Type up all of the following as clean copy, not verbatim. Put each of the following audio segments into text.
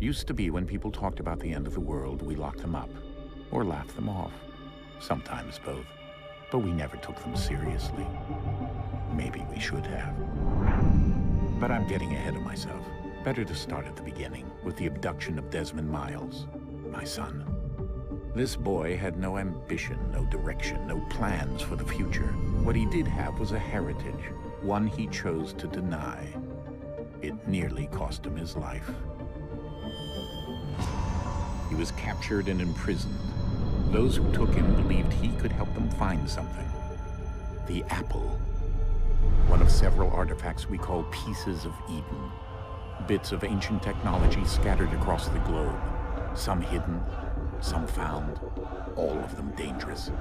Used to be when people talked about the end of the world, we locked them up or laughed them off. Sometimes both. But we never took them seriously. Maybe we should have. But I'm getting ahead of myself. Better to start at the beginning, with the abduction of Desmond Miles, my son. This boy had no ambition, no direction, no plans for the future. What he did have was a heritage, one he chose to deny. It nearly cost him his life. He was captured and imprisoned. Those who took him believed he could help them find something. The apple. One of several artifacts we call pieces of Eden. Bits of ancient technology scattered across the globe. Some hidden, some found, all of them dangerous.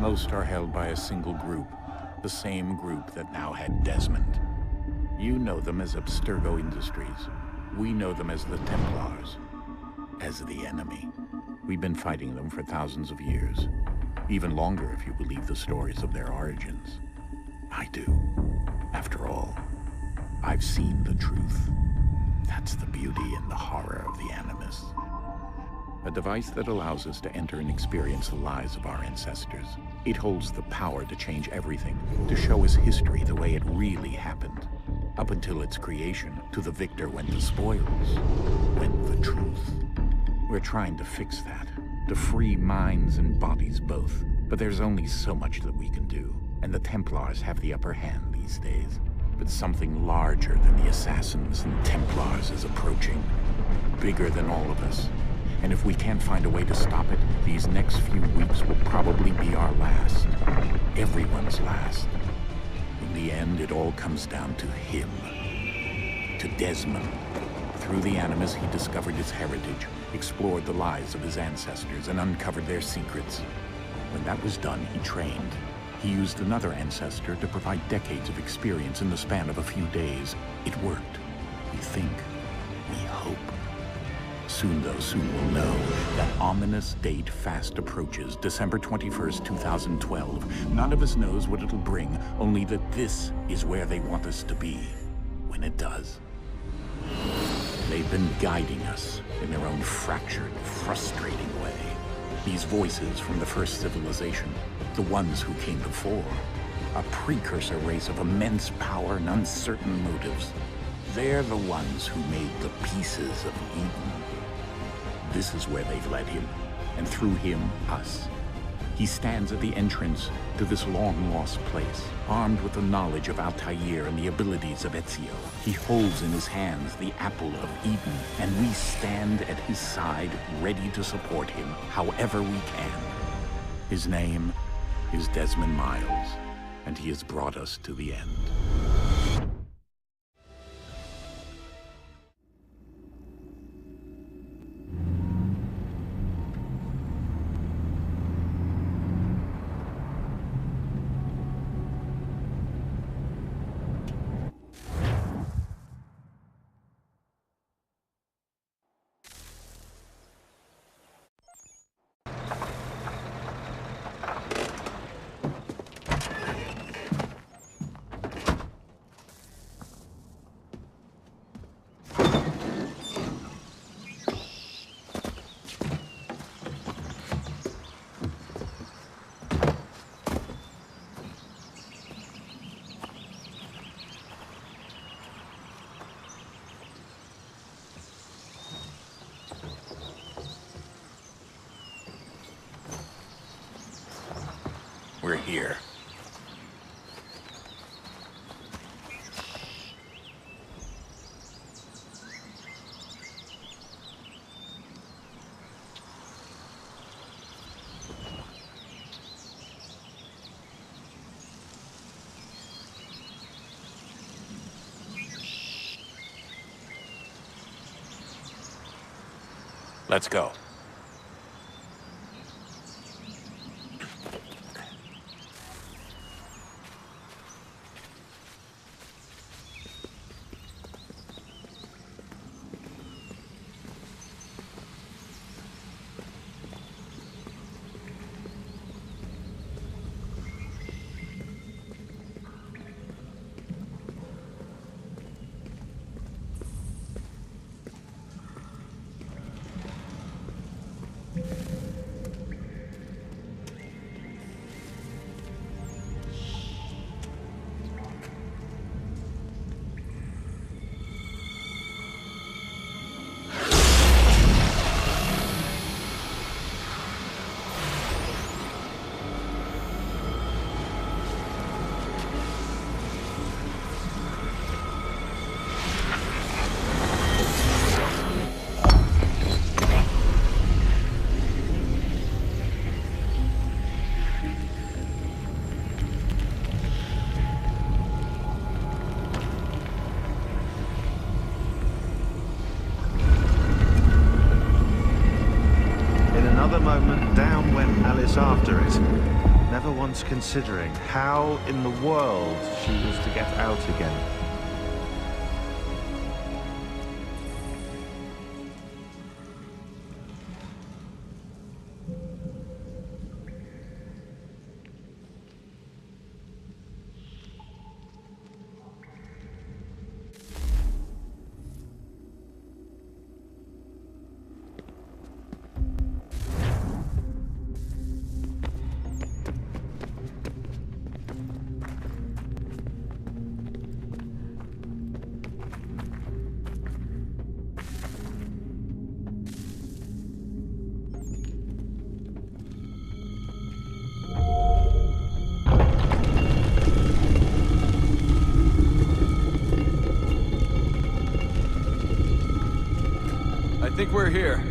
Most are held by a single group, the same group that now had Desmond. You know them as Abstergo Industries. We know them as the Templars, as the enemy. We've been fighting them for thousands of years, even longer if you believe the stories of their origins. I do. After all, I've seen the truth. That's the beauty and the horror of the Animus. A device that allows us to enter and experience the lives of our ancestors. It holds the power to change everything, to show us history the way it really happened. Up until its creation, to the victor went the spoils, went the truth. We're trying to fix that, to free minds and bodies both. But there's only so much that we can do, and the Templars have the upper hand these days. But something larger than the Assassins and Templars is approaching, bigger than all of us. And if we can't find a way to stop it, these next few weeks will probably be our last. Everyone's last. In the end, it all comes down to him. To Desmond. Through the Animus, he discovered his heritage, explored the lives of his ancestors, and uncovered their secrets. When that was done, he trained. He used another ancestor to provide decades of experience in the span of a few days. It worked. We think. We hope. Soon, though, soon we'll know. That ominous date fast approaches, December 21st, 2012. None of us knows what it'll bring, only that this is where they want us to be, when it does. They've been guiding us in their own fractured, frustrating way. These voices from the first civilization, the ones who came before, a precursor race of immense power and uncertain motives. They're the ones who made the pieces of Eden. This is where they've led him, and through him, us. He stands at the entrance to this long-lost place, armed with the knowledge of Altair and the abilities of Ezio. He holds in his hands the apple of Eden, and we stand at his side, ready to support him however we can. His name is Desmond Miles, and he has brought us to the end. We're here. Let's go. once considering how in the world she was to get out again. I think we're here.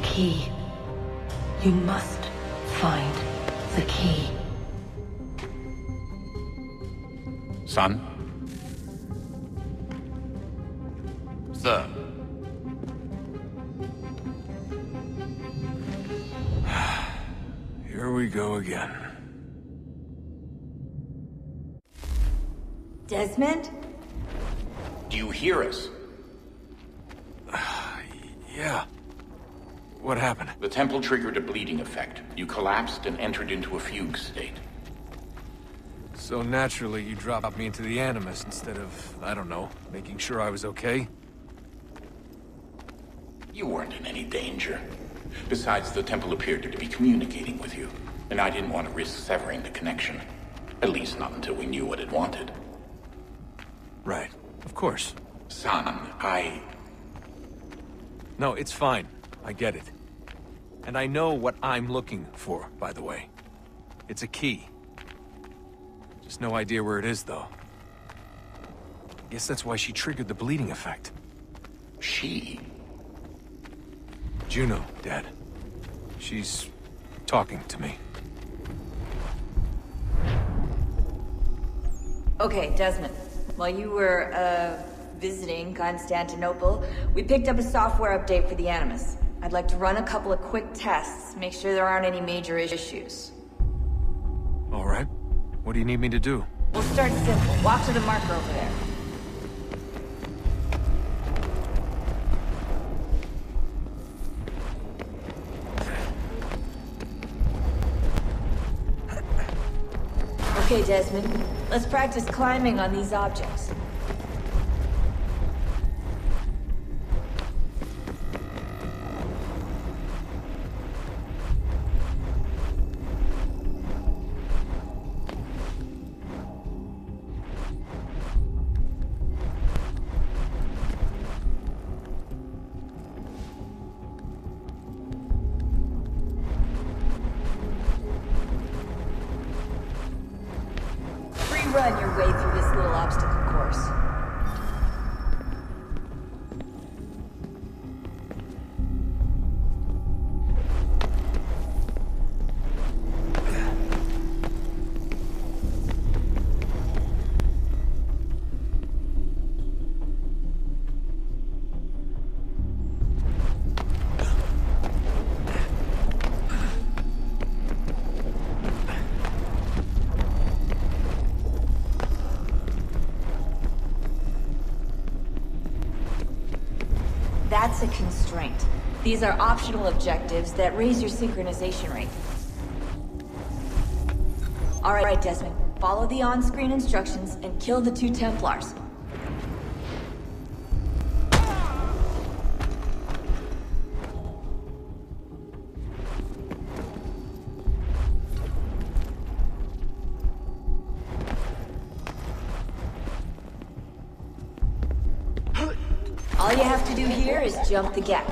Key. You must find the key. Son? Sir. Here we go again. Desmond? Do you hear us? Yeah. What happened? The temple triggered a bleeding effect. You collapsed and entered into a fugue state. So naturally, you dropped me into the Animus instead of, I don't know, making sure I was okay? You weren't in any danger. Besides, the temple appeared to be communicating with you, and I didn't want to risk severing the connection. At least not until we knew what it wanted. Right. Of course. Son, No, it's fine. I get it. And I know what I'm looking for, by the way. It's a key. Just no idea where it is, though. I guess that's why she triggered the bleeding effect. She? Juno, Dad. She's talking to me. Okay, Desmond. While you were, visiting Constantinople, we picked up a software update for the Animus. I'd like to run a couple of quick tests, make sure there aren't any major issues. All right. What do you need me to do? We'll start simple. Walk to the marker over there. Okay, Desmond. Let's practice climbing on these objects. free run your way through this little obstacle course. That's a constraint. These are optional objectives that raise your synchronization rate. Alright, Desmond. Follow the on-screen instructions and kill the 2 Templars. All you have to do here is jump the gap.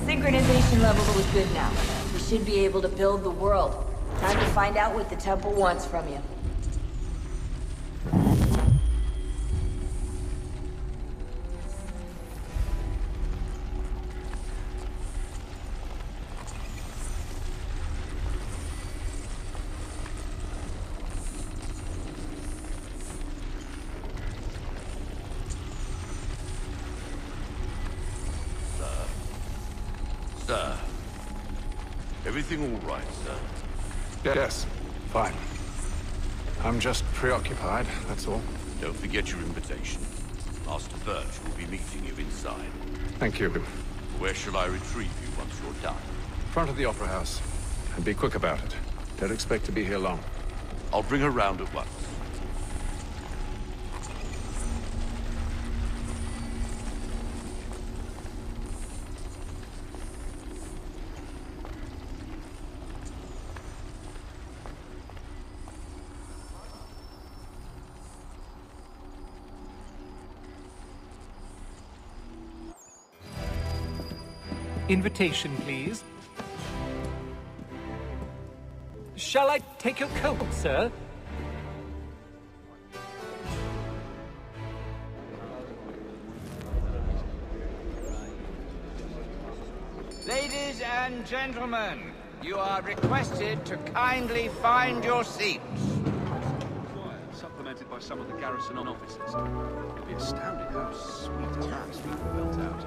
Synchronization level was good now. We should be able to build the world. Time to find out what the temple wants from you. Sir. Everything all right, sir? Yes, fine. I'm just preoccupied, that's all. Don't forget your invitation. Master Birch will be meeting you inside. Thank you. Where shall I retrieve you once you're done? Front of the Opera House. And be quick about it. Don't expect to be here long. I'll bring her round at once. Invitation, please. Shall I take your coat, sir? Ladies and gentlemen, you are requested to kindly find your seats. Supplemented by some of the garrison officers. You'll be astounded how sweet a maps we built out.